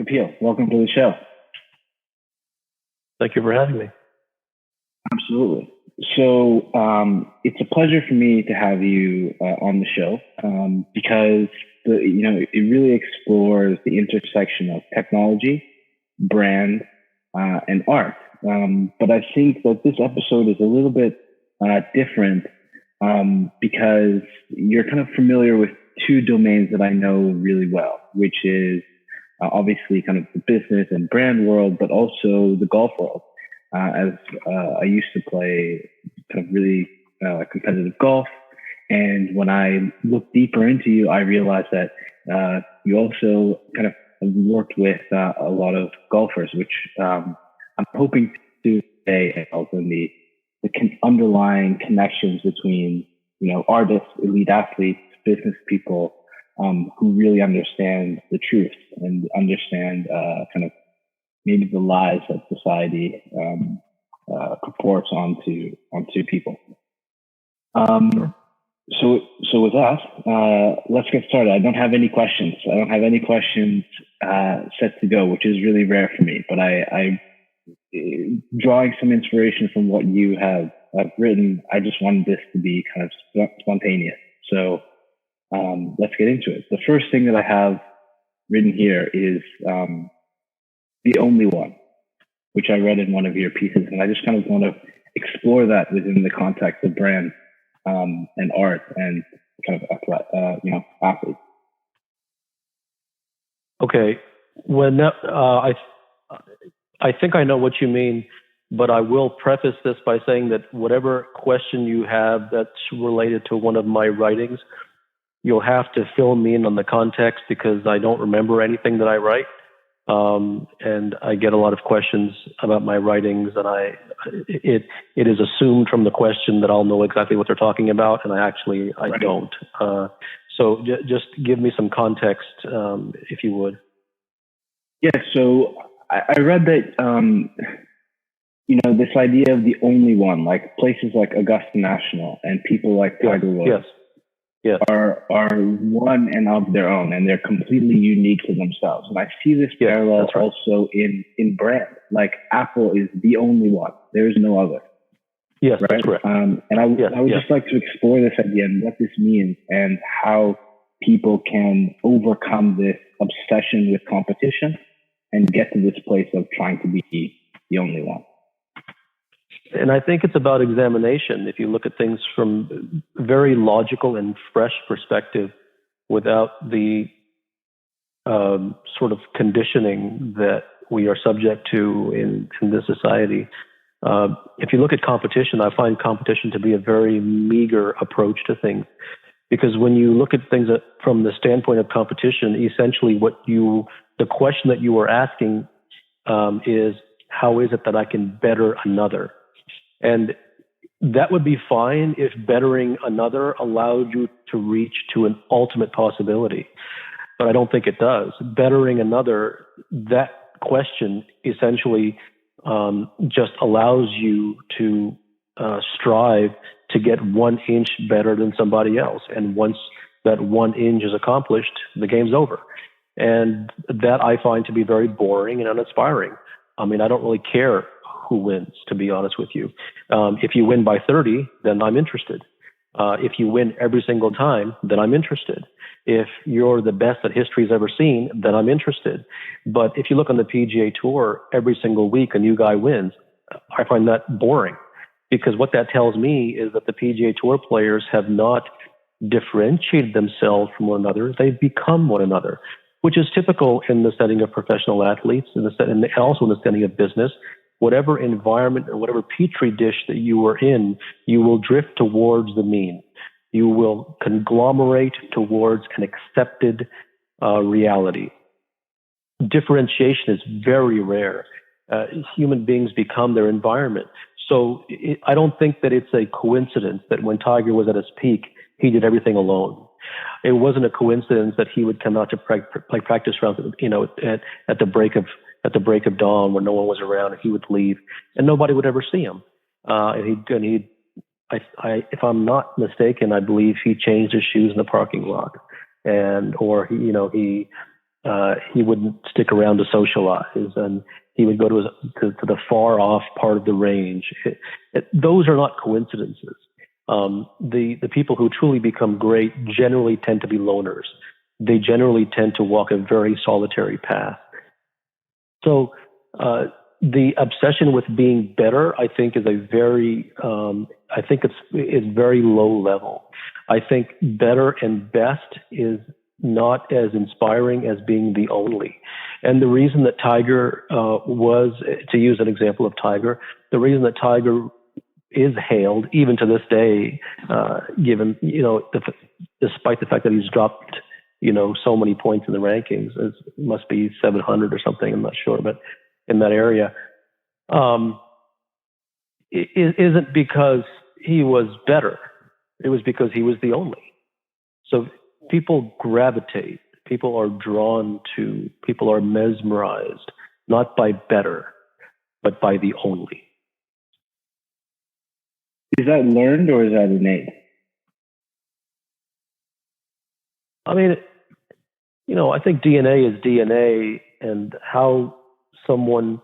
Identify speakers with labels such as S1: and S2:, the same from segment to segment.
S1: Kapil, welcome to the show.
S2: Thank you for having me.
S1: Absolutely. So it's a pleasure for me to have you on the show because it really explores the intersection of technology, brand, and art. But I think that this episode is a little bit different because you're kind of familiar with two domains that I know really well, which is obviously kind of the business and brand world, but also the golf world. As I used to play kind of really competitive golf. And when I looked deeper into you, I realized that you also kind of worked with a lot of golfers, which I'm hoping to say help in the underlying connections between, artists, elite athletes, business people who really understand the truth and understand kind of maybe the lies that society purports onto people.
S2: Sure.
S1: So with that, let's get started. I don't have any questions. Set to go, which is really rare for me. But I drawing some inspiration from what you have written, I just wanted this to be kind of spontaneous. So let's get into it. The first thing that I have written here is The Only One, which I read in one of your pieces. And I just kind of want to explore that within the context of brand and art and kind of, athletes.
S2: Okay. I think I know what you mean, but I will preface this by saying that whatever question you have that's related to one of my writings, you'll have to fill me in on the context because I don't remember anything that I write. And I get a lot of questions about my writings, and it is assumed from the question that I'll know exactly what they're talking about, and I right. don't. So just give me some context, if you would.
S1: Yeah. So I read that this idea of the only one, like places like Augusta National and people like Tiger Woods. Yes. Are one and of their own, and they're completely unique to themselves. And I see this parallel right. also in brand. Like Apple is the only one; there is no other.
S2: Yes,
S1: right.
S2: That's correct.
S1: And I would just like to explore this idea and what this means, and how people can overcome this obsession with competition and get to this place of trying to be the only one.
S2: And I think it's about examination. If you look at things from a very logical and fresh perspective, without the sort of conditioning that we are subject to in this society. If you look at competition, I find competition to be a very meager approach to things. Because when you look at things from the standpoint of competition, essentially the question that you are asking is, how is it that I can better another? And that would be fine if bettering another allowed you to reach to an ultimate possibility. But I don't think it does. Bettering another, that question essentially just allows you to strive to get 1 inch better than somebody else. And once that 1 inch is accomplished, the game's over. And that I find to be very boring and uninspiring. I mean, I don't really care who wins, to be honest with you. If you win by 30, then I'm interested. If you win every single time, then I'm interested. If you're the best that history's ever seen, then I'm interested. But if you look on the PGA Tour, every single week a new guy wins, I find that boring. Because what that tells me is that the PGA Tour players have not differentiated themselves from one another. They've become one another, which is typical in the setting of professional athletes and also in the setting of business. Whatever environment or whatever petri dish that you are in, you will drift towards the mean. You will conglomerate towards an accepted reality. Differentiation is very rare. Human beings become their environment. So I don't think that it's a coincidence that when Tiger was at his peak, he did everything alone. It wasn't a coincidence that he would come out to play practice rounds, at the break of dawn when no one was around, and he would leave, and nobody would ever see him. If I'm not mistaken, I believe he changed his shoes in the parking lot, or he he wouldn't stick around to socialize, and he would go to the far off part of the range. Those are not coincidences. The people who truly become great generally tend to be loners. They generally tend to walk a very solitary path. So the obsession with being better, I think, is it's very low level. I think better and best is not as inspiring as being the only. And the reason that Tiger was, to use an example of Tiger, the reason that Tiger is hailed even to this day, given, despite the fact that he's dropped, so many points in the rankings, it must be 700 or something, I'm not sure, but in that area, it isn't because he was better. It was because he was the only. So people gravitate, people are drawn to, people are mesmerized, not by better, but by the only.
S1: Is that learned or is that innate?
S2: I mean, I think DNA is DNA, and how someone's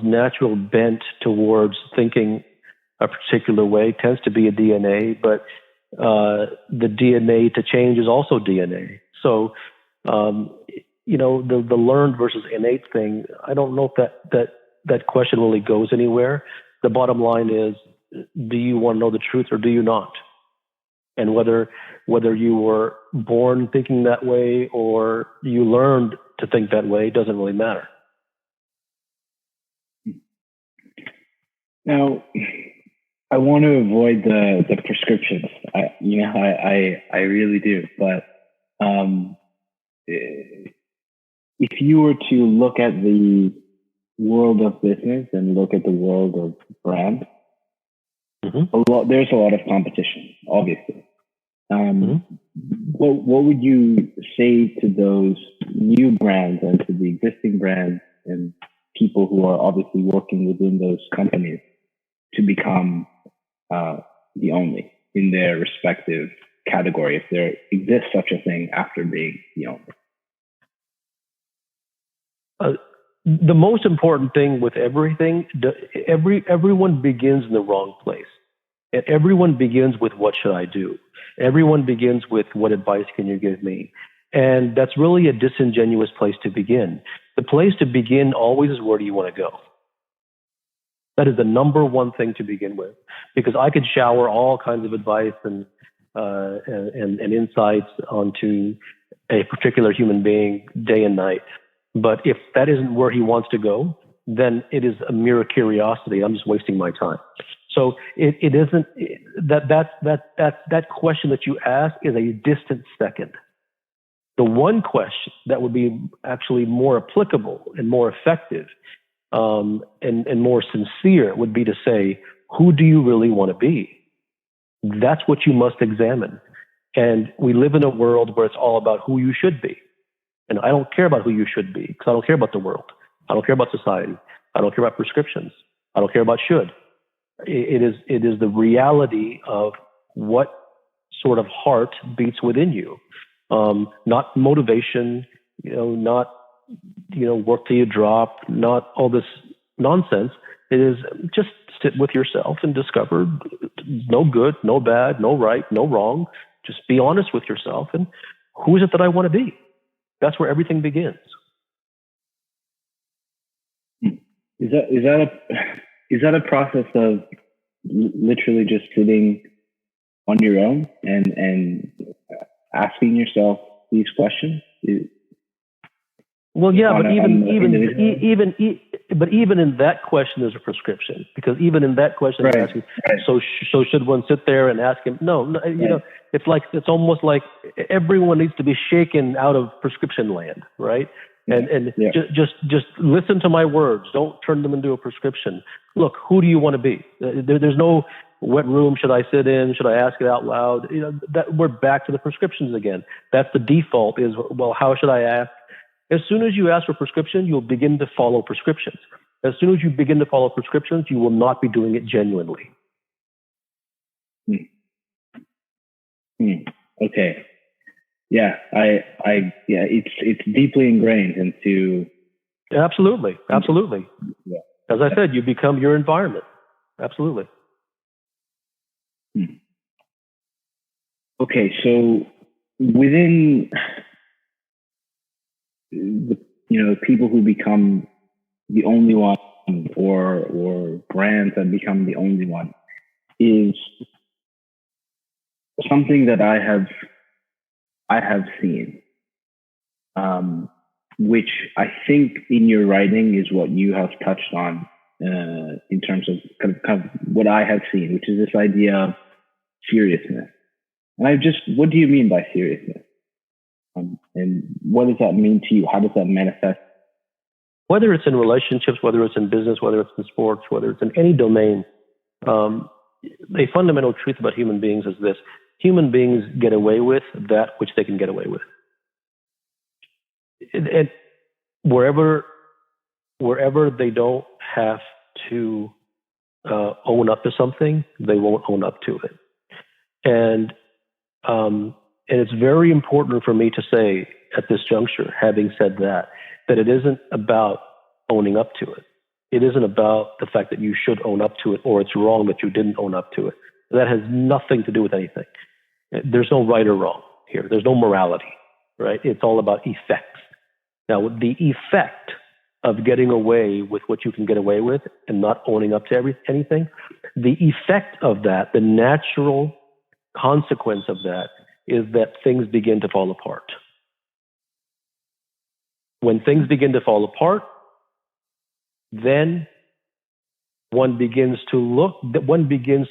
S2: natural bent towards thinking a particular way tends to be a DNA, but the DNA to change is also DNA. So, the learned versus innate thing, I don't know if that question really goes anywhere. The bottom line is, do you want to know the truth or do you not? And whether you were born thinking that way or you learned to think that way doesn't really matter.
S1: Now, I want to avoid the prescriptions. I really do. But if you were to look at the world of business and look at the world of brand, there's a lot of competition, obviously. What would you say to those new brands and to the existing brands and people who are obviously working within those companies to become the only in their respective category, if there exists such a thing after being the only?
S2: The most important thing with everything, everyone begins in the wrong place. And everyone begins with, what should I do? Everyone begins with, what advice can you give me? And that's really a disingenuous place to begin. The place to begin always is, where do you want to go? That is the number one thing to begin with, because I could shower all kinds of advice and insights onto a particular human being day and night. But if that isn't where he wants to go, then it is a mere curiosity. I'm just wasting my time. So it isn't that question that you ask is a distant second. The one question that would be actually more applicable and more effective and more sincere would be to say, who do you really want to be? That's what you must examine. And we live in a world where it's all about who you should be. And I don't care about who you should be, because I don't care about the world. I don't care about society. I don't care about prescriptions. I don't care about should. It is the reality of what sort of heart beats within you. Not motivation, not, work till you drop, not all this nonsense. It is just sit with yourself and discover no good, no bad, no right, no wrong. Just be honest with yourself. And who is it that I want to be? That's where everything begins.
S1: Is that a process of literally just sitting on your own and asking yourself these questions?
S2: Well, yeah, but even in that question, there's a prescription, because even in that question,
S1: right,
S2: they're asking, so should one sit there and ask him? No, it's almost like everyone needs to be shaken out of prescription land, right? And just listen to my words. Don't turn them into a prescription. Look, who do you want to be? There's no what room should I sit in? Should I ask it out loud? That we're back to the prescriptions again. That's the default is, well, how should I ask? As soon as you ask for prescription, you'll begin to follow prescriptions. As soon as you begin to follow prescriptions, you will not be doing it genuinely.
S1: Okay. Yeah, yeah, it's deeply ingrained into.
S2: Absolutely.
S1: Yeah.
S2: As I said, you become your environment. Absolutely.
S1: Okay, so within the people who become the only one, or brands that become the only one, is something that I have seen, which I think in your writing is what you have touched on, in terms of kind of what I have seen, which is this idea of seriousness. And what do you mean by seriousness? And what does that mean to you? How does that manifest?
S2: Whether it's in relationships, whether it's in business, whether it's in sports, whether it's in any domain, a fundamental truth about human beings is this: human beings get away with that which they can get away with. And wherever they don't have to own up to something, they won't own up to it. And it's very important for me to say at this juncture, having said that it isn't about owning up to it. It isn't about the fact that you should own up to it, or it's wrong that you didn't own up to it. That has nothing to do with anything. There's no right or wrong here. There's no morality, right? It's all about effects. Now, the effect of getting away with what you can get away with and not owning up to anything, the effect of that, the natural consequence of that, is that things begin to fall apart. When things begin to fall apart, then one begins to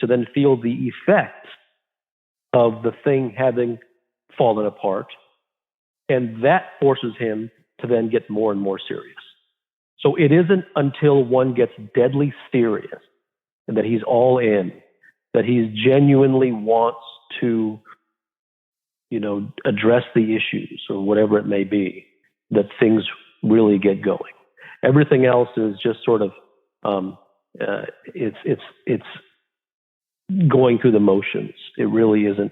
S2: then feel the effect of the thing having fallen apart, and that forces him to then get more and more serious. So it isn't until one gets deadly serious and that he's all in, that he genuinely wants to, address the issues or whatever it may be, that things really get going. Everything else is just sort of, it's going through the motions. It really isn't.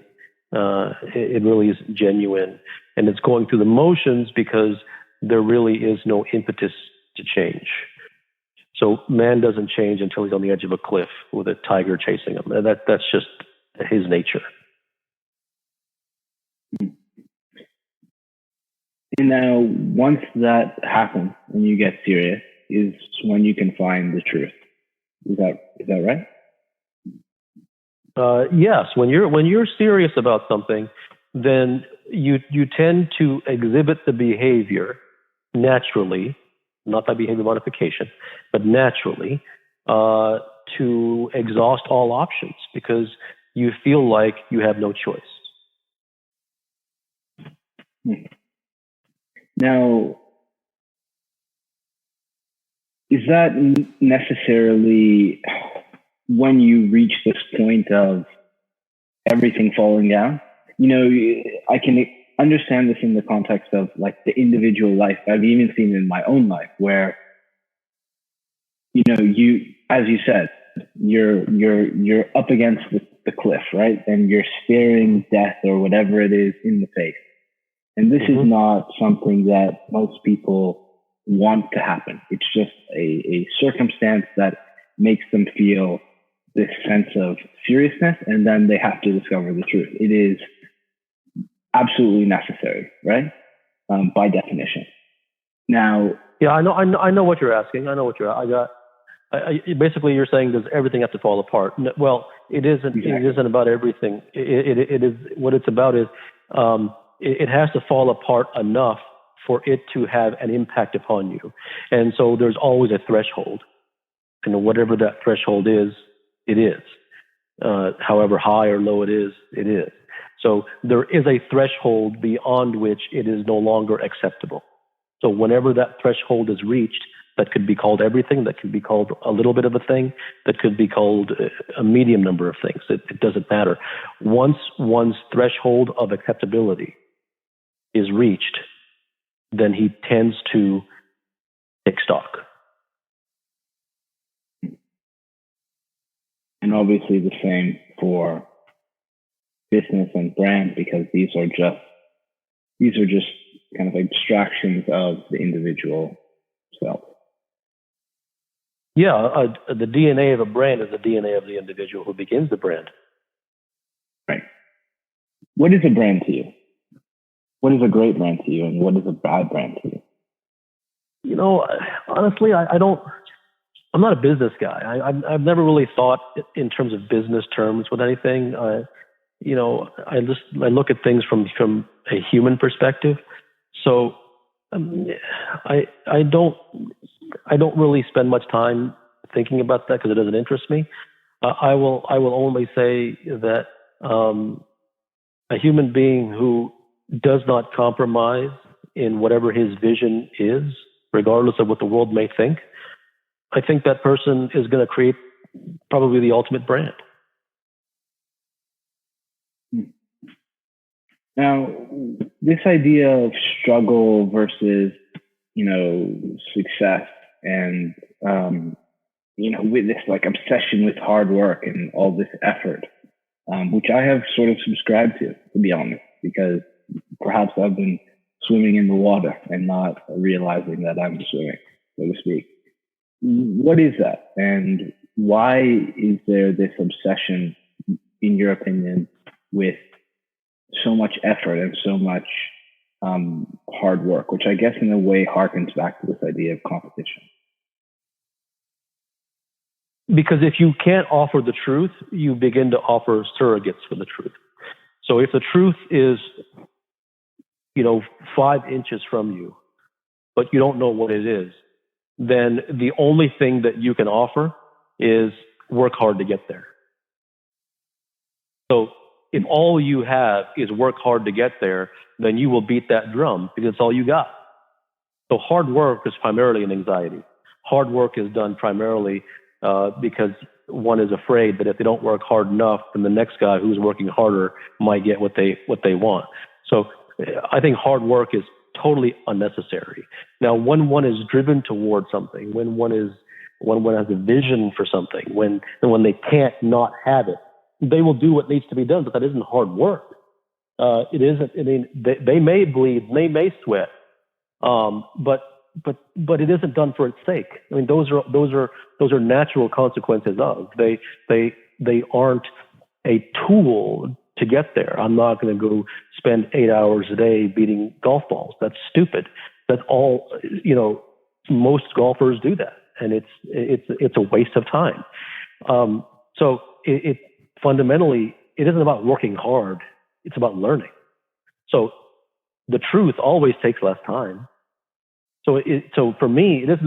S2: It really isn't genuine, and it's going through the motions because there really is no impetus to change. So man doesn't change until he's on the edge of a cliff with a tiger chasing him. And that's just his nature.
S1: And now, once that happens and you get serious, is when you can find the truth. Is that right?
S2: Yes. When you're serious about something, then you tend to exhibit the behavior naturally, not by behavior modification, but naturally, to exhaust all options because you feel like you have no choice.
S1: Now, is that necessarily when you reach this point of everything falling down? I can understand this in the context of like the individual life. I've even seen it in my own life where, you, as you said, you're up against the cliff, right? And you're staring death or whatever it is in the face. And this is not something that most people want to happen. It's just a circumstance that makes them feel this sense of seriousness, and then they have to discover the truth. It is absolutely necessary, right? By definition. Now,
S2: yeah, I know what you're asking. I know what basically you're saying, does everything have to fall apart? Well, it isn't. Exactly. It isn't about everything. It is what it's about is. It has to fall apart enough for it to have an impact upon you. And so there's always a threshold. And whatever that threshold is, it is. However high or low it is, it is. So there is a threshold beyond which it is no longer acceptable. So whenever that threshold is reached, that could be called everything, that could be called a little bit of a thing, that could be called a medium number of things. It doesn't matter. Once one's threshold of acceptability is reached, then he tends to take stock.
S1: And obviously the same for business and brand, because these are just these are just kind of abstractions of the individual self.
S2: Yeah, the DNA of a brand is the DNA of the individual who begins the brand.
S1: Right. What is a brand to you? What is a great brand to you, and what is a bad brand to you?
S2: You know, honestly, I don't. I'm not a business guy. I've never really thought in terms of business terms with anything. I look at things from a human perspective. So I don't really spend much time thinking about that because it doesn't interest me. I will only say that a human being who does not compromise in whatever his vision is, regardless of what the world may think, I think that person is going to create probably the ultimate brand.
S1: Now, this idea of struggle versus, success, and with this like obsession with hard work and all this effort, which I have sort of subscribed to be honest, because perhaps I've been swimming in the water and not realizing that I'm swimming, so to speak. What is that, and why is there this obsession, in your opinion, with so much effort and so much hard work, which I guess in a way harkens back to this idea of competition?
S2: Because if you can't offer the truth, you begin to offer surrogates for the truth. So if the truth is, 5 inches from you, but you don't know what it is, then the only thing that you can offer is work hard to get there. So if all you have is work hard to get there, then you will beat that drum because it's all you got. So hard work is primarily an anxiety. Hard work is done primarily because one is afraid that if they don't work hard enough, then the next guy who's working harder might get what they want. So I think hard work is totally unnecessary. Now, when one is driven towards something, when one has a vision for something, when they can't not have it, they will do what needs to be done, but that isn't hard work. It isn't. I mean, they may bleed, they may sweat, but it isn't done for its sake. I mean, those are natural consequences of. They aren't a tool to get there. I'm not going to go spend 8 hours a day beating golf balls. That's stupid. That's all. Most golfers do that, and it's a waste of time. So it fundamentally, it isn't about working hard. It's about learning. So the truth always takes less time. So for me, it is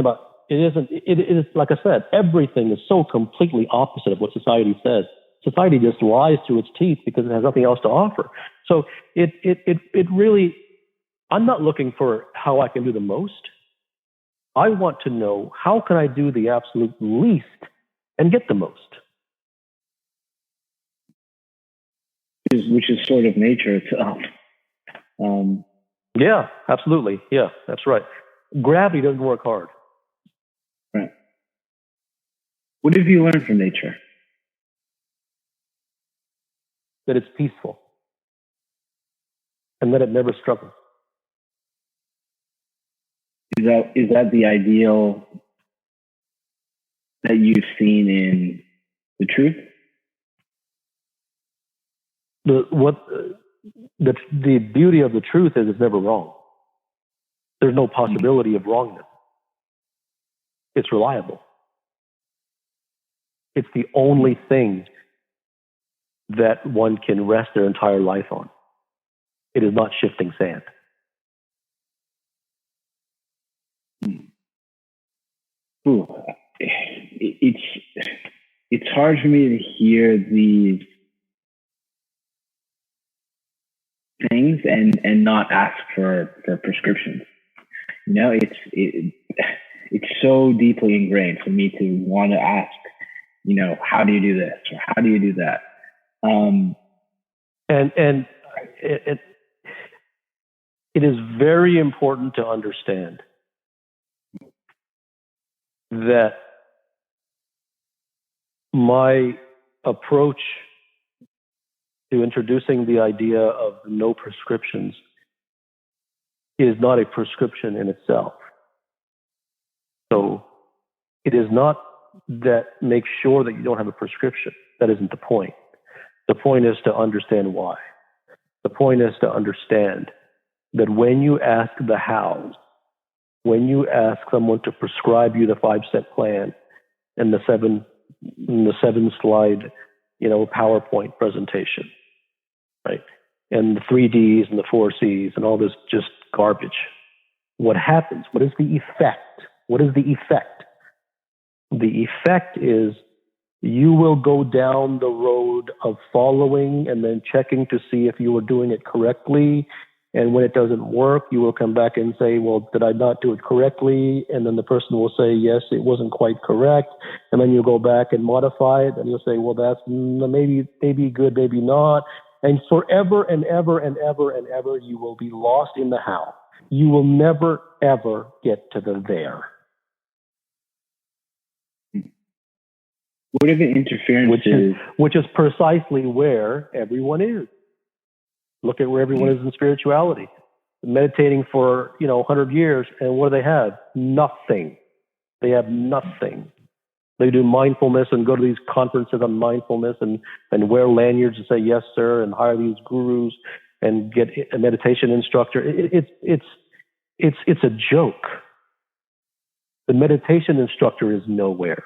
S2: like I said, everything is so completely opposite of what society says. Society just lies through its teeth because it has nothing else to offer. So it really, I'm not looking for how I can do the most. I want to know how can I do the absolute least and get the most.
S1: Which is sort of nature itself.
S2: Yeah, absolutely. Yeah, that's right. Gravity doesn't work hard.
S1: Right. What have you learned from nature?
S2: That it's peaceful and that it never struggles.
S1: Is that the ideal that you've seen in the truth?
S2: The beauty of the truth is it's never wrong. There's no possibility of wrongness. It's reliable. It's the only thing that one can rest their entire life on. It is not shifting sand.
S1: Ooh, it's hard for me to hear these things and not ask for prescriptions. It's so deeply ingrained for me to want to ask, how do you do this or how do you do that?
S2: And it is very important to understand that my approach to introducing the idea of no prescriptions is not a prescription in itself. So it is not that make sure that you don't have a prescription. That isn't the point. The point is to understand why. The point is to understand that when you ask the hows, when you ask someone to prescribe you the 5-step plan and the 7-slide, PowerPoint presentation, right? And the 3 Ds and the 4 Cs and all this just garbage. What happens? What is the effect? What is the effect? The effect is you will go down the road of following and then checking to see if you were doing it correctly. And when it doesn't work, you will come back and say, well, did I not do it correctly? And then the person will say, yes, it wasn't quite correct. And then you'll go back and modify it. And you'll say, well, that's maybe good, maybe not. And forever and ever and ever and ever, you will be lost in the how. You will never, ever get to the there.
S1: What are the interferences?
S2: Which is precisely where everyone is. Look at where everyone is in spirituality. Meditating for, 100 years, and what do they have? Nothing. They have nothing. They do mindfulness and go to these conferences on mindfulness and wear lanyards and say, yes, sir, and hire these gurus and get a meditation instructor. It's a joke. The meditation instructor is nowhere.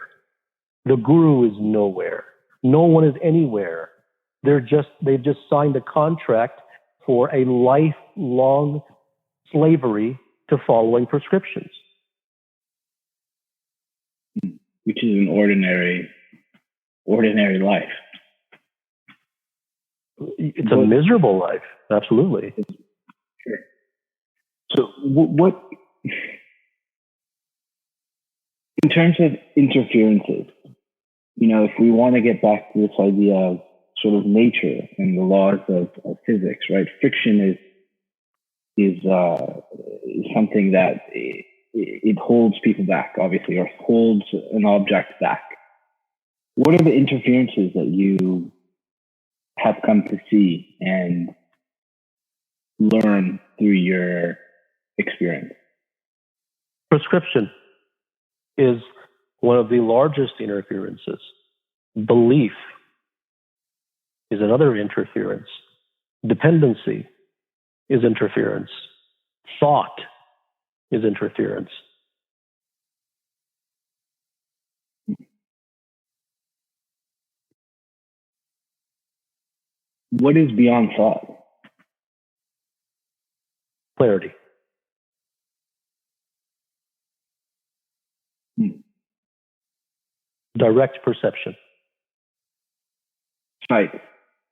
S2: The guru is nowhere. No one is anywhere. They've just signed a contract for a lifelong slavery to following prescriptions.
S1: Which is an ordinary life.
S2: It's a miserable life. Absolutely.
S1: Sure. So what in terms of interferences, if we want to get back to this idea of sort of nature and the laws of physics, right? Friction is something that it holds people back, obviously, or holds an object back. What are the interferences that you have come to see and learn through your experience?
S2: Prescription is one of the largest interferences. Belief is another interference. Dependency is interference. Thought is interference.
S1: What is beyond thought?
S2: Clarity. Direct perception.
S1: Sight.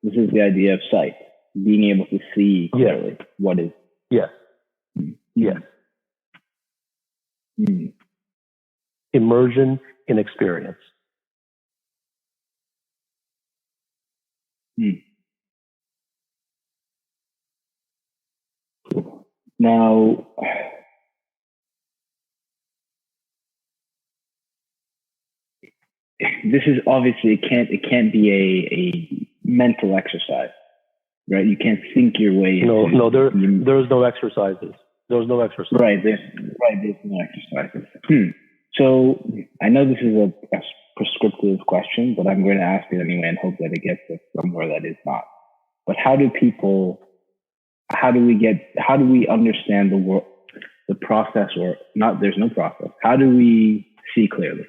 S1: This is the idea of sight. Being able to see clearly what is.
S2: Yes. Yes. Immersion in experience.
S1: Now, this is obviously it can't be a mental exercise, right? You can't think your way.
S2: No, there's no exercises. There's no exercise.
S1: Right, there's no exercises. So I know this is a prescriptive question, but I'm going to ask it anyway and hope that it gets us somewhere that is not. But how do we understand the process, or not? There's no process. How do we see clearly?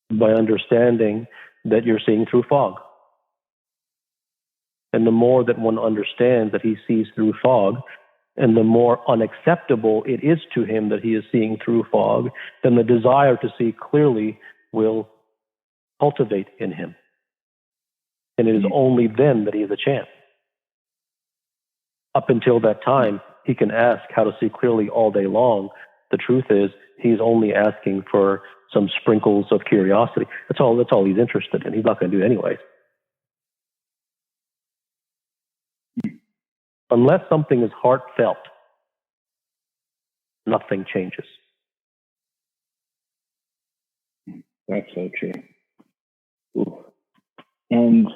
S2: By understanding that you're seeing through fog. And the more that one understands that he sees through fog, and the more unacceptable it is to him that he is seeing through fog, then the desire to see clearly will cultivate in him. And it is only then that he has a chance. Up until that time, he can ask how to see clearly all day long. The truth is, he's only asking for some sprinkles of curiosity. That's all he's interested in. He's not going to do it anyway. Unless something is heartfelt, nothing changes.
S1: That's so true. Ooh. And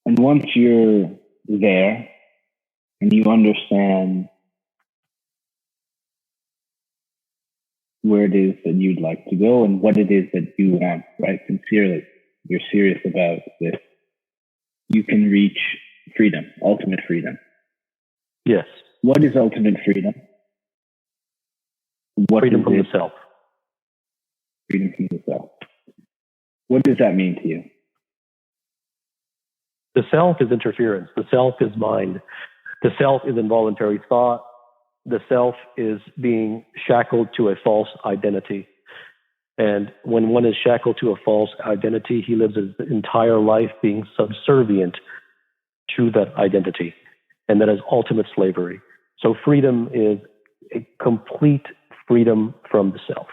S1: once you're there and you understand where it is that you'd like to go and what it is that you want, right? Sincerely, you're serious about this. You can reach freedom, ultimate freedom.
S2: Yes.
S1: What is ultimate freedom?
S2: Freedom from the self.
S1: Freedom from the self. What does that mean to you?
S2: The self is interference. The self is mind. The self is involuntary thought. The self is being shackled to a false identity. And when one is shackled to a false identity, he lives his entire life being subservient to that identity. And that is ultimate slavery. So freedom is a complete freedom from the self.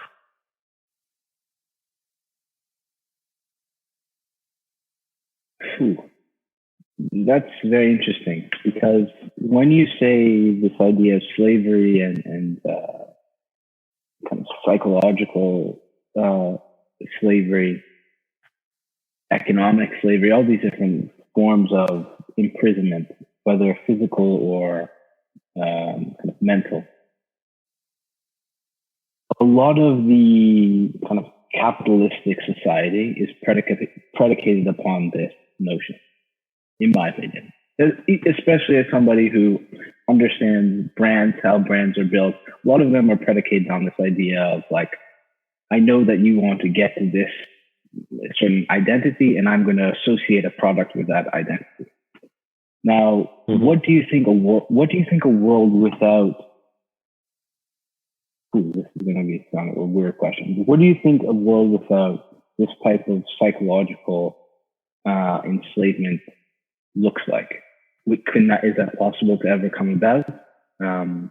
S1: That's very interesting, because when you say this idea of slavery and kind of psychological slavery, economic slavery, all these different forms of imprisonment, whether physical or kind of mental, a lot of the kind of capitalistic society is predicated upon this notion, in my opinion, especially as somebody who understands brands, how brands are built. A lot of them are predicated on this idea of like, I know that you want to get to this certain identity, and I'm going to associate a product with that identity. Now, what do you think a world without? This is going to be kind of a weird question. What do you think a world without this type of psychological enslavement looks like? Is that possible to ever come about? And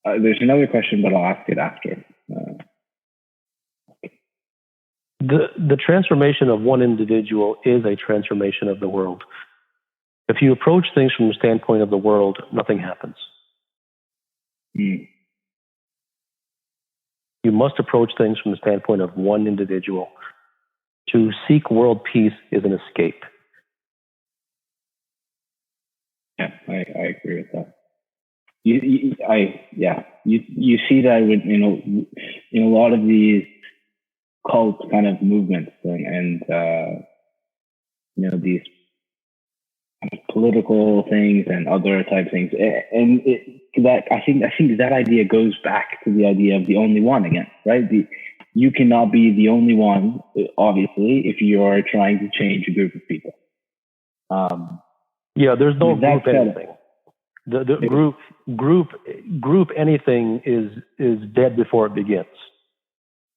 S1: there's another question, but I'll ask it after.
S2: The transformation of one individual is a transformation of the world. If you approach things from the standpoint of the world, nothing happens. You must approach things from the standpoint of one individual. To seek world peace is an escape.
S1: Yeah, I agree with that. You see that with, in a lot of these cult kind of movements and these political things and other type things, and I think that idea goes back to the idea of the only one again, right? You cannot be the only one, obviously, if you are trying to change a group of people.
S2: There's no group anything. The group anything is dead before it begins.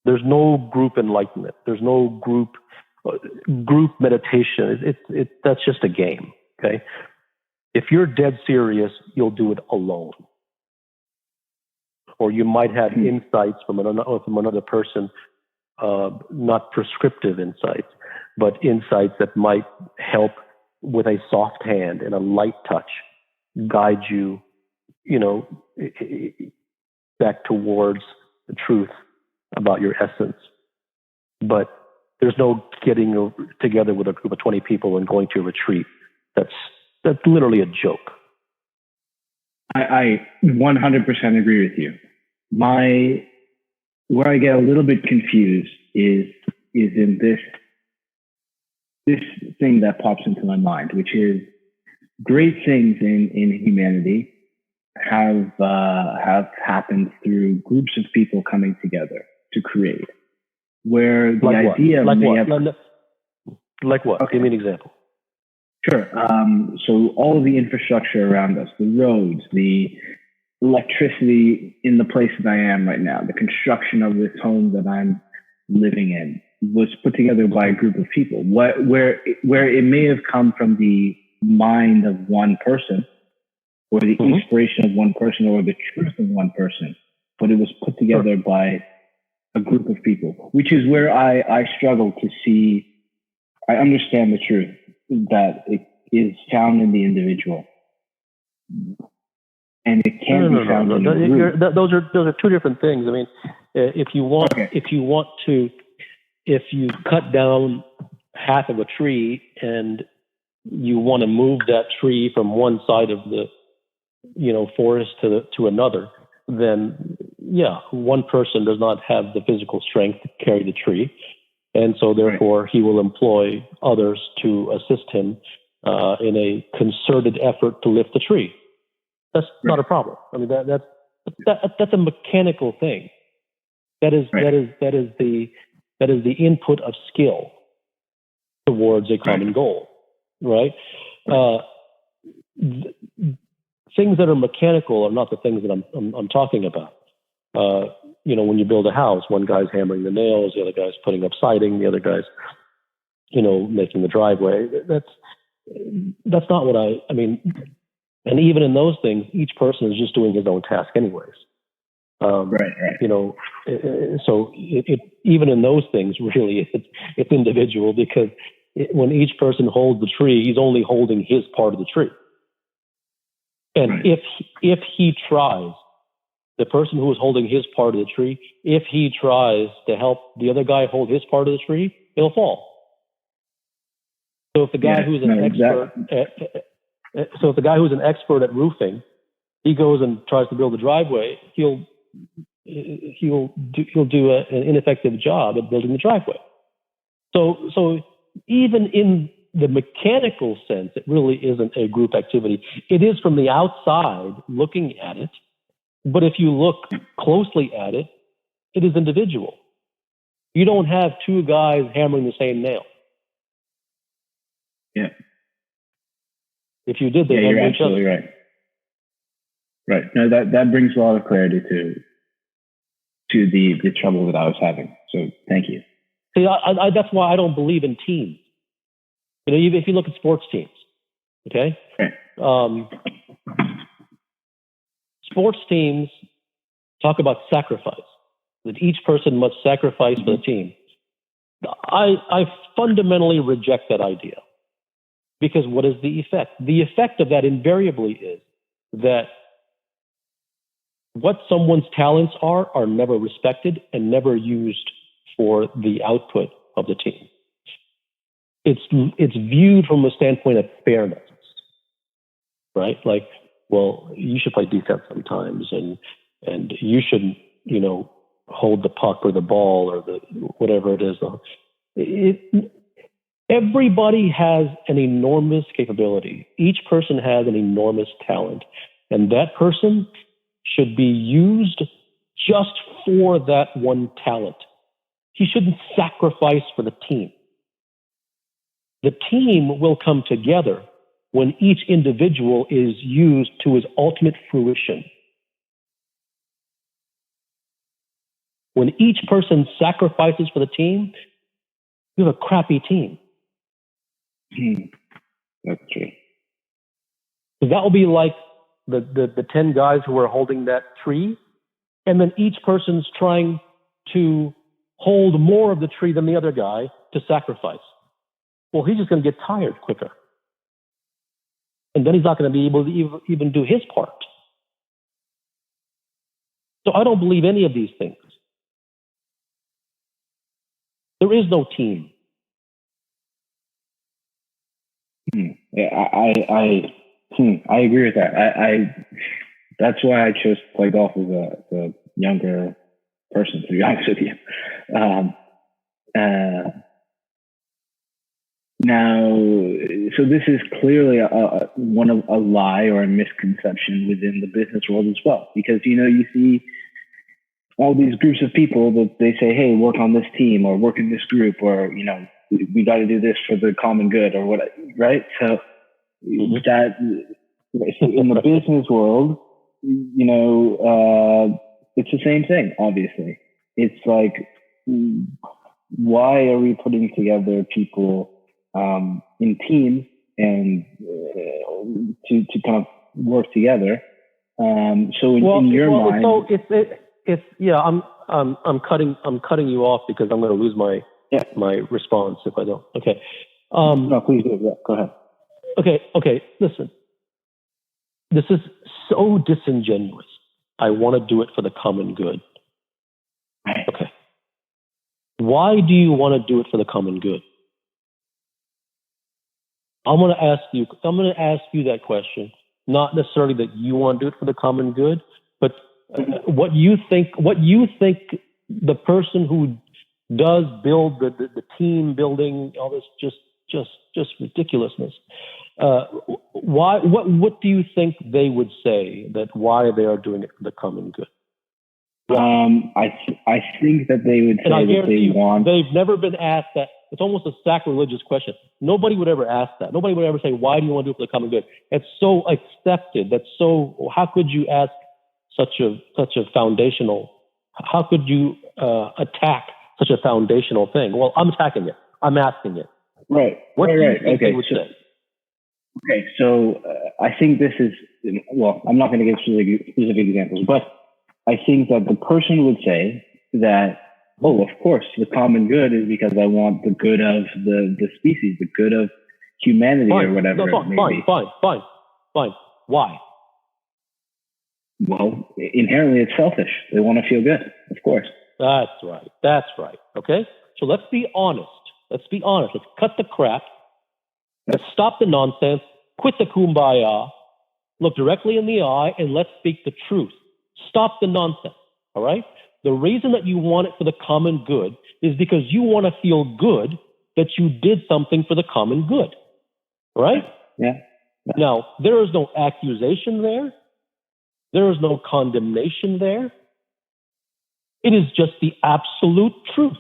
S2: There's no group enlightenment. There's no group meditation. That's just a game. Okay. If you're dead serious, you'll do it alone. Or you might have insights from another person, not prescriptive insights, but insights that might help with a soft hand and a light touch guide you, back towards the truth about your essence. But there's no getting together with a group of 20 people and going to a retreat. That's literally a joke.
S1: I 100% agree with you. Where I get a little bit confused is in this thing that pops into my mind, which is great things in humanity have happened through groups of people coming together to create. Where the
S2: like
S1: idea
S2: what?
S1: may have
S2: like what?
S1: Okay.
S2: Give me an example.
S1: Sure. So all of the infrastructure around us, the roads, the electricity in the place that I am right now, the construction of this home that I'm living in was put together by a group of people. Where it may have come from the mind of one person, or the inspiration of one person, or the truth of one person, but it was put together by a group of people, which is where I struggle to see. I understand the truth that it is found in the individual, and it can't be found in the group.
S2: Those are two different things. I mean, if you cut down half of a tree and you want to move that tree from one side of the forest to another, then yeah, one person does not have the physical strength to carry the tree, and so therefore he will employ others to assist him in a concerted effort to lift the tree. That's not a problem. I mean, that's a mechanical thing. That is the input of skill towards a common goal, right? Things that are mechanical are not the things that I'm talking about. When you build a house, one guy's hammering the nails, the other guy's putting up siding, the other guy's, making the driveway. That's not what I mean. And even in those things, each person is just doing his own task anyways. So even in those things, really, it's individual, because when each person holds the tree, he's only holding his part of the tree. And if he tries, the person who is holding his part of the tree, if he tries to help the other guy hold his part of the tree, it'll fall. So if the guy who's an expert at roofing, he goes and tries to build a driveway, he'll do an ineffective job at building the driveway. So even in the mechanical sense, it really isn't a group activity. It is from the outside looking at it, but if you look closely at it, it is individual. You don't have two guys hammering the same nail.
S1: Yeah.
S2: If you did, they'd hammer each other.
S1: You're absolutely right. Right. No, that brings a lot of clarity to the trouble that I was having. So thank you.
S2: See, that's why I don't believe in teams. If you look at sports teams, okay? Sports teams talk about sacrifice, that each person must sacrifice for the team. I fundamentally reject that idea, because what is the effect? The effect of that invariably is that what someone's talents are never respected and never used for the output of the team. It's viewed from a standpoint of fairness, right? Like, well, you should play defense sometimes, and you shouldn't, hold the puck or the ball or the whatever it is. Everybody has an enormous capability. Each person has an enormous talent, and that person should be used just for that one talent. He shouldn't sacrifice for the team. The team will come together when each individual is used to his ultimate fruition. When each person sacrifices for the team, you have a crappy team.
S1: That's true.
S2: So that will be like the 10 guys who are holding that tree, and then each person's trying to hold more of the tree than the other guy to sacrifice. Well, he's just going to get tired quicker. And then he's not going to be able to even do his part. So I don't believe any of these things. There is no team.
S1: Yeah, I agree with that. That's why I chose to play golf as a younger person, to be honest with you. Now, so this is clearly a lie or a misconception within the business world as well, because you see all these groups of people that they say, hey, work on this team or work in this group, or we got to do this for the common good or what, right? So that in the business world, it's the same thing. Obviously, it's like, why are we putting together people in teams and to kind of work together? So in your mind,
S2: so it's yeah. I'm cutting you off because I'm going to lose my response if I don't. Okay.
S1: No, please do. Yeah, go ahead.
S2: Okay. Listen, this is so disingenuous. I want to do it for the common good. Okay. Why do you want to do it for the common good? I'm going to ask you that question, not necessarily that you want to do it for the common good, but what you think the person who does build the team building, all this just ridiculousness. What do you think they would say that why they are doing it for the common good?
S1: I think that they would say that they want.
S2: They've never been asked that. It's almost a sacrilegious question. Nobody would ever ask that. Nobody would ever say, "Why do you want to do it for the common good?" It's so accepted. That's so. How could you ask such a foundational? How could you attack such a foundational thing? Well, I'm attacking it. I'm asking it.
S1: Right.
S2: What do you think
S1: okay.
S2: they would say?
S1: Okay. So I think this is. Well, I'm not going to give specific examples, but I think that the person would say that, oh, of course, the common good is because I want the good of the species, the good of humanity, or whatever it may be.
S2: Fine. Why?
S1: Well, inherently, it's selfish. They want to feel good, of course.
S2: That's right. Okay? So let's be honest. Let's cut the crap. Let's stop the nonsense. Quit the kumbaya. Look directly in the eye and let's speak the truth. Stop the nonsense. All right? The reason that you want it for the common good is because you want to feel good that you did something for the common good. Right?
S1: Yeah.
S2: Now, there is no accusation there. There is no condemnation there. It is just the absolute truth.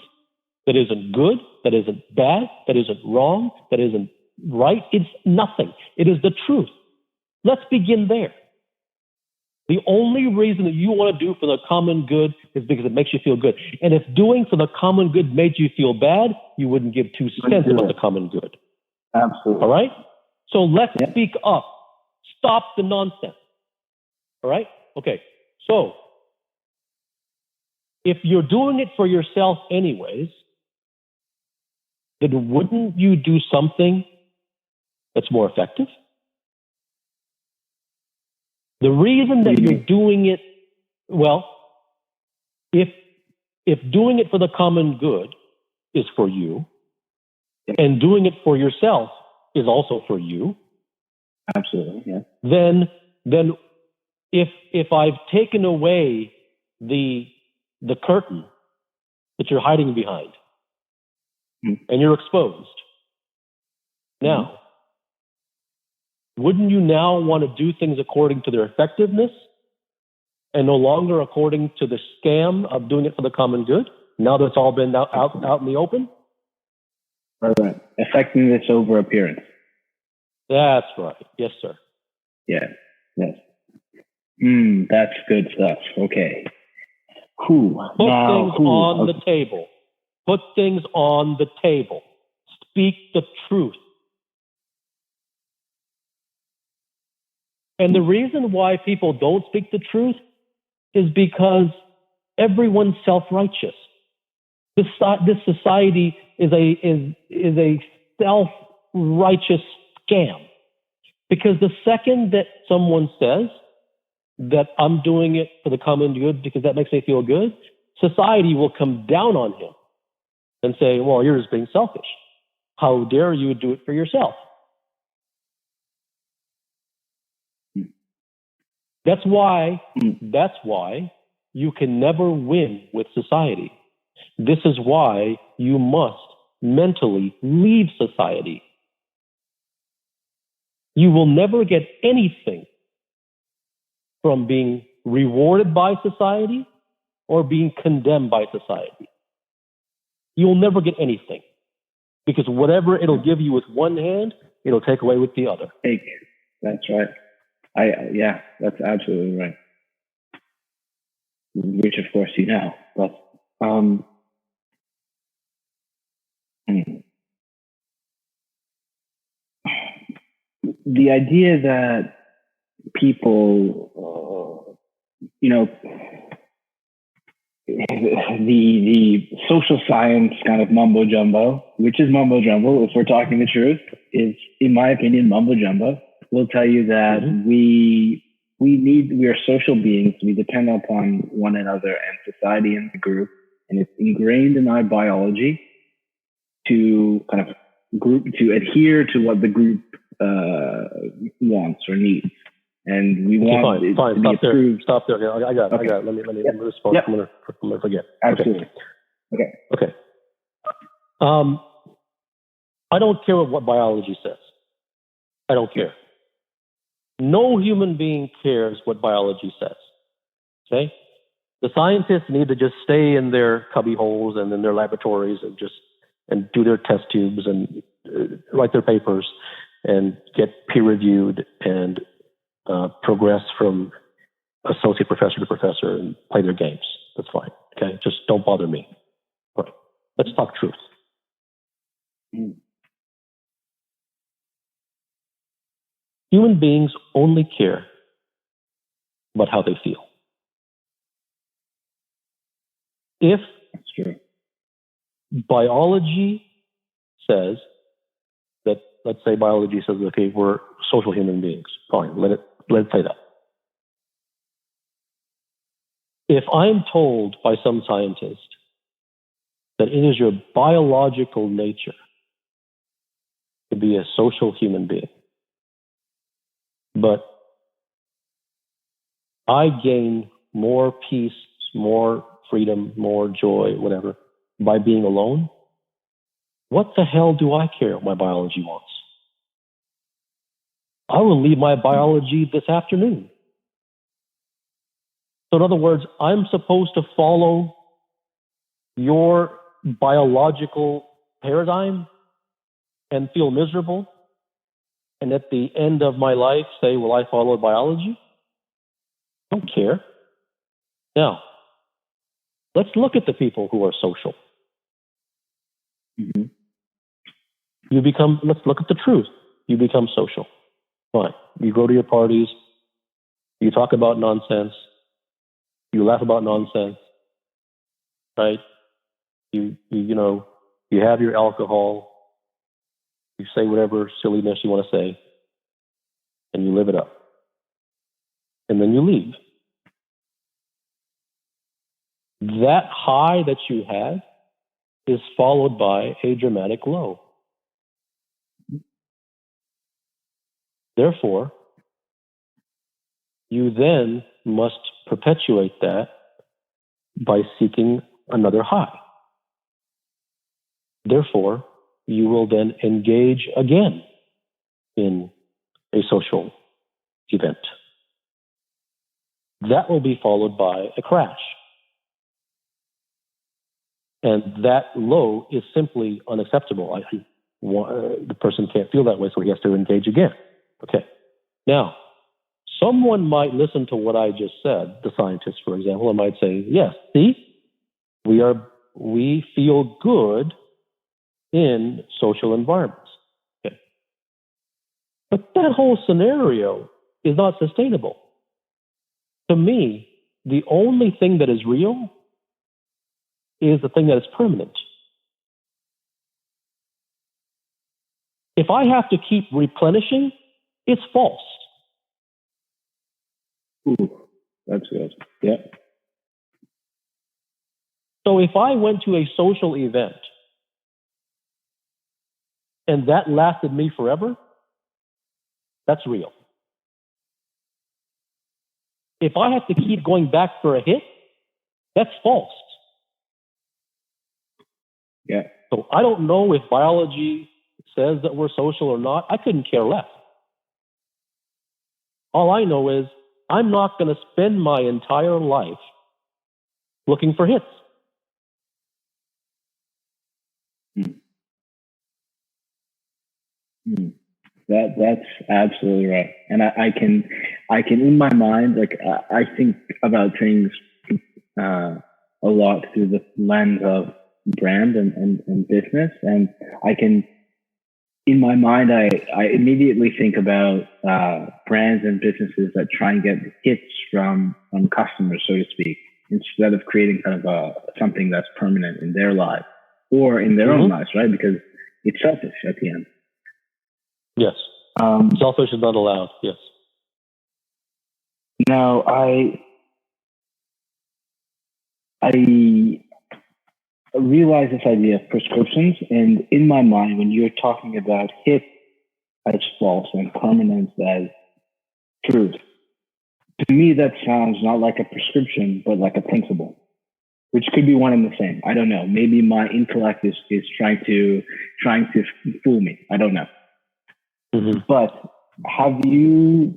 S2: That isn't good, that isn't bad, that isn't wrong, that isn't right. It's nothing. It is the truth. Let's begin there. The only reason that you want to do for the common good is because it makes you feel good. And if doing for the common good made you feel bad, you wouldn't give 2 cents about the common good.
S1: Absolutely.
S2: All right? So let's speak up. Stop the nonsense. All right? Okay. So if you're doing it for yourself anyways, then wouldn't you do something that's more effective? The reason that you're doing it, well, if doing it for the common good is for you, and doing it for yourself is also for you,
S1: absolutely, yeah.
S2: Then if I've taken away the curtain that you're hiding behind, and you're exposed, now, wouldn't you now want to do things according to their effectiveness and no longer according to the scam of doing it for the common good? Now that it's all been out in the open?
S1: Right. Effectiveness over appearance.
S2: That's right. Yes, sir.
S1: Yeah. Yes. That's good stuff. Okay. Put things on the table.
S2: Put things on the table. Speak the truth. And the reason why people don't speak the truth is because everyone's self-righteous. This society is a self-righteous scam. Because the second that someone says that I'm doing it for the common good because that makes me feel good, society will come down on him and say, well, you're just being selfish. How dare you do it for yourself? That's why you can never win with society. This is why you must mentally leave society. You will never get anything from being rewarded by society or being condemned by society. You'll never get anything because whatever it'll give you with one hand, it'll take away with the other.
S1: That's right. Yeah, that's absolutely right. Which, of course, you know. But the idea that people, the social science kind of mumbo jumbo, which is mumbo jumbo, if we're talking the truth, is, in my opinion, mumbo jumbo. Will tell you that we are social beings. We depend upon one another and society and the group, and it's ingrained in our biology to kind of to adhere to what the group wants or needs, and we want it
S2: fine.
S1: to be approved.
S2: Stop there. I got it. Let me respond.
S1: Yep.
S2: I'm gonna forget.
S1: Absolutely.
S2: Okay. I don't care what biology says. I don't care. No human being cares what biology says. Okay? The scientists need to just stay in their cubby holes and in their laboratories and do their test tubes and write their papers and get peer reviewed and progress from associate professor to professor and play their games. That's fine. Okay? Just don't bother me. All right. Let's talk truth. Human beings only care about how they feel. If
S1: That's true.
S2: biology says that, let's say biology says, okay, we're social human beings. Fine, let it say that. If I'm told by some scientist that it is your biological nature to be a social human being, but I gain more peace, more freedom, more joy, whatever, by being alone, what the hell do I care what my biology wants? I will leave my biology this afternoon. So in other words, I'm supposed to follow your biological paradigm and feel miserable, and at the end of my life say, well, I followed biology? I don't care. Now, let's look at the people who are social.
S1: Mm-hmm.
S2: Let's look at the truth. You become social. Fine. You go to your parties. You talk about nonsense. You laugh about nonsense. Right? You have your alcohol. You say whatever silliness you want to say. And you live it up. And then you leave. That high that you had is followed by a dramatic low. Therefore, you then must perpetuate that by seeking another high. Therefore, you will then engage again in a social event. That will be followed by a crash. And that low is simply unacceptable. The person can't feel that way, so he has to engage again. Okay. Now, someone might listen to what I just said, the scientist, for example, and might say, yes, see, we feel good in social environments. Okay. But that whole scenario is not sustainable. To me, the only thing that is real is the thing that is permanent. If I have to keep replenishing, it's false.
S1: Ooh, that's good. Yeah.
S2: So if I went to a social event and that lasted me forever, that's real. If I have to keep going back for a hit, that's false.
S1: Yeah.
S2: So I don't know if biology says that we're social or not. I couldn't care less. All I know is I'm not going to spend my entire life looking for hits.
S1: That's absolutely right. And I can in my mind, like I think about things a lot through the lens of brand and business. And I can, in my mind, I immediately think about brands and businesses that try and get hits from customers, so to speak, instead of creating kind of something that's permanent in their life or in their own lives, right? Because it's selfish at the end.
S2: Yes. Selfish is not allowed. Yes.
S1: Now, I realize this idea of prescriptions, and in my mind, when you're talking about hits, as false and permanence as truth. To me, that sounds not like a prescription, but like a principle, which could be one and the same. I don't know. Maybe my intellect is trying to fool me. I don't know.
S2: Mm-hmm.
S1: But have you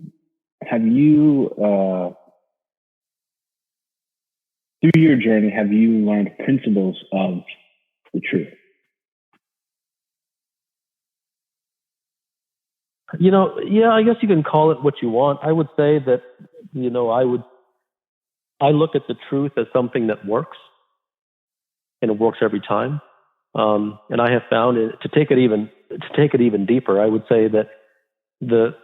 S1: through your journey, have you learned principles of the truth?
S2: Yeah, I guess you can call it what you want. I would say that, I look at the truth as something that works, and it works every time. And I have found to take it even deeper. I would say that the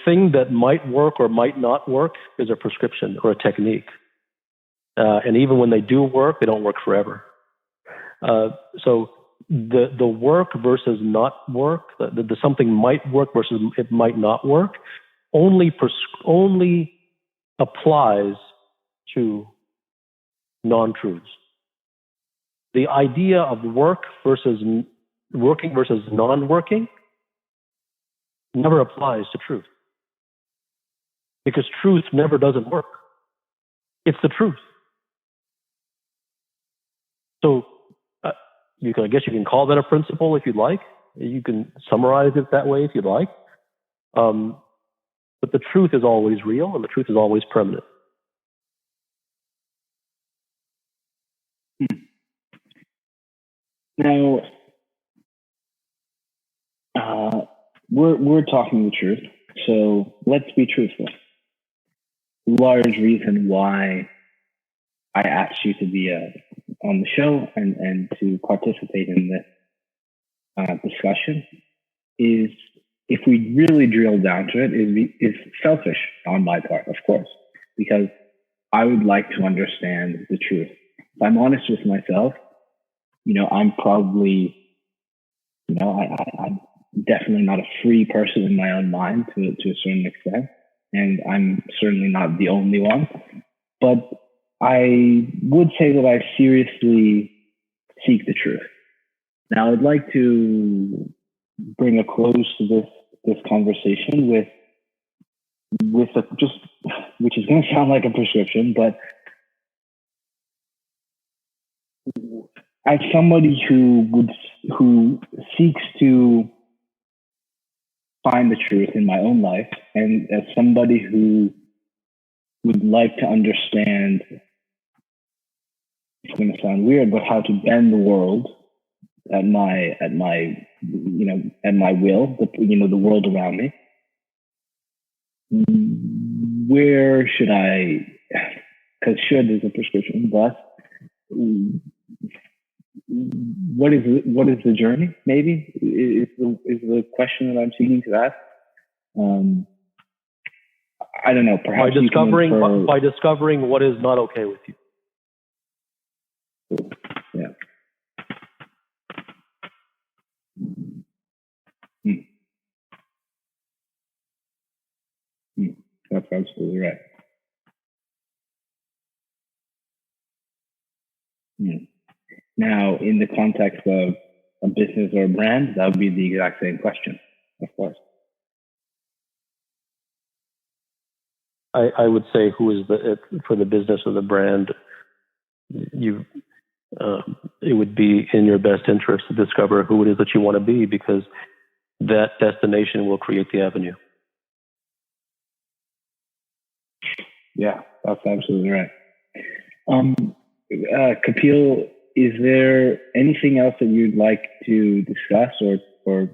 S2: thing that might work or might not work is a prescription or a technique. And even when they do work, they don't work forever. So the work versus not work, the something might work versus it might not work, only applies to non-truths. The idea of working versus non-working never applies to truth, because truth never doesn't work. It's the truth. So I guess you can call that a principle if you'd like. You can summarize it that way if you'd like. But the truth is always real, and the truth is always permanent.
S1: Now, we're talking the truth, so let's be truthful. Large reason why I asked you to be on the show and to participate in this discussion is, if we really drill down to it, is selfish on my part, of course, because I would like to understand the truth. If I'm honest with myself, I'm probably, I'm definitely not a free person in my own mind to a certain extent, and I'm certainly not the only one. But I would say that I seriously seek the truth. Now, I'd like to bring a close to this conversation with which is going to sound like a prescription, but as somebody who seeks to find the truth in my own life, and as somebody who would like to understand, it's going to sound weird, but how to bend the world at my will, the world around me. Where should I? Because should is a prescription, but what is the journey? Maybe is the question that I'm seeking to ask. I don't know. Perhaps
S2: by discovering what is not okay with you.
S1: Yeah. That's absolutely right. Now, in the context of a business or a brand, that would be the exact same question, of course.
S2: I would say, who is for the business or the brand, it would be in your best interest to discover who it is that you want to be, because that destination will create the avenue.
S1: Yeah, that's absolutely right. Kapil, is there anything else that you'd like to discuss or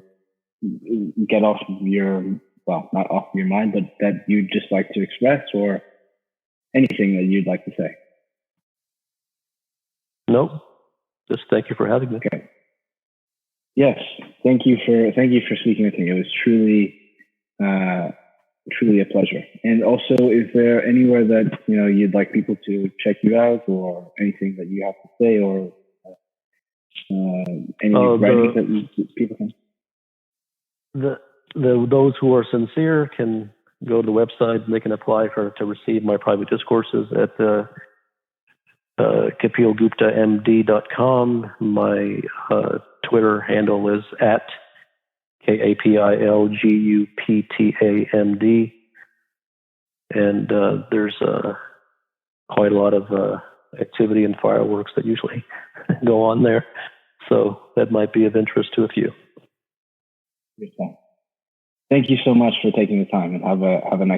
S1: get off your, well, not off your mind, but that you'd just like to express, or anything that you'd like to say?
S2: No, just thank you for having me.
S1: Okay. Yes, thank you for speaking with me. It was truly a pleasure. And also, is there anywhere that you'd like people to check you out, or anything that you have to say, or any writings that people can?
S2: Those who are sincere can go to the website and they can apply to receive my private discourses at kapilguptamd.com. My Twitter handle is KAPILGUPTAMD. And there's quite a lot of activity and fireworks that usually go on there. So that might be of interest to a few.
S1: Thank you so much for taking the time, and have a nice